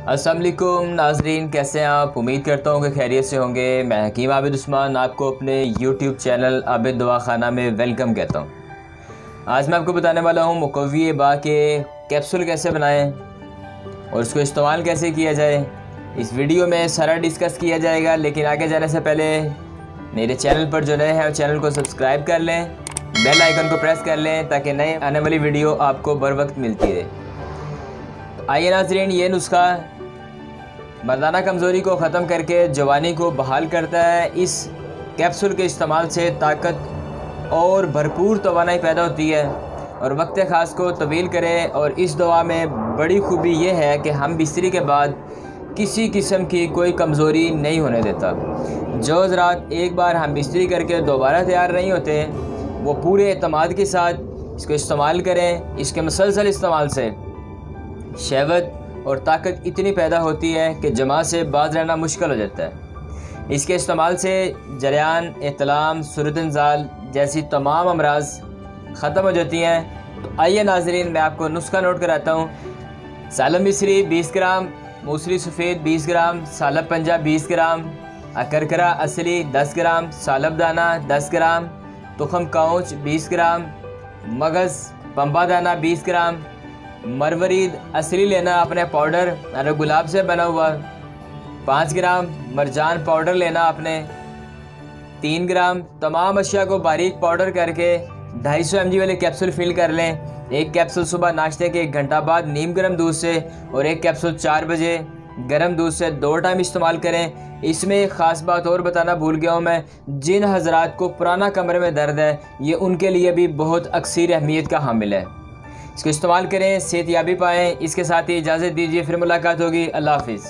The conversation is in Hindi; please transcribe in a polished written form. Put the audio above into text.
अस्सलाम वालेकुम नाजरीन, कैसे हैं आप? उम्मीद करता हूँ कि खैरियत से होंगे। मैं हकीम आबिद उस्मान आपको अपने यूट्यूब चैनल आबिद दवाखाना में वेलकम कहता हूँ। आज मैं आपको बताने वाला हूँ मुकव्वी बा के कैप्सूल कैसे बनाएं और उसको इस्तेमाल कैसे किया जाए। इस वीडियो में सारा डिस्कस किया जाएगा, लेकिन आगे जाने से पहले मेरे चैनल पर जो नए हैं चैनल को सब्सक्राइब कर लें, बेल आइकन को प्रेस कर लें ताकि नए आने वाली वीडियो आपको बर वक्त मिलती रहे। आइए नाजरीन, ये नुस्खा मर्दाना कमज़ोरी को ख़त्म करके जवानी को बहाल करता है। इस कैप्सूल के इस्तेमाल से ताकत और भरपूर तवानाई पैदा होती है और वक्त ख़ास को तवील करें। और इस दवा में बड़ी खूबी ये है कि हम बिस्तरी के बाद किसी किस्म की कोई कमज़ोरी नहीं होने देता। जो हज़रात एक बार हम बिस्तरी करके दोबारा तैयार नहीं होते, वो पूरे एतमाद के साथ इसको इस्तेमाल करें। इसके मुसलसल इस्तेमाल से शहवत और ताकत इतनी पैदा होती है कि जमा से बाज रहना मुश्किल हो जाता है। इसके इस्तेमाल से जरियान, एहतलाम, सूरत-ए-इंज़ाल जैसी तमाम अमराज ख़त्म हो जाती हैं। तो आइए नाजरीन, मैं आपको नुस्खा नोट कराता हूँ। सालब मिस्री 20 ग्राम, मूसली सफ़ेद 20 ग्राम, सालब पंजाब 20 ग्राम, अकरकरा असली 10 ग्राम, सालब दाना 10 ग्राम, तुखम काउच 20 ग्राम, मगज़ पंबा दाना 20 ग्राम, मरवरीद असली लेना आपने पाउडर और गुलाब से बना हुआ 5 ग्राम, मरजान पाउडर लेना आपने 3 ग्राम। तमाम अशिया को बारीक पाउडर करके 250 mg वाले कैप्सूल फिल कर लें। एक कैप्सूल सुबह नाश्ते के 1 घंटा बाद नीम गर्म दूध से और एक कैप्सूल 4 बजे गर्म दूध से 2 टाइम इस्तेमाल करें। इसमें एक ख़ास बात और बताना भूल गया हूँ मैं, जिन हजरात को पुराना कमरे में दर्द है, ये उनके लिए भी बहुत अक्सर अहमियत का हामिल है। इसको इस्तेमाल करें, सेहतयाबी पाएँ। इसके साथ ही इजाज़त दीजिए, फिर मुलाकात होगी। अल्लाह हाफिज़।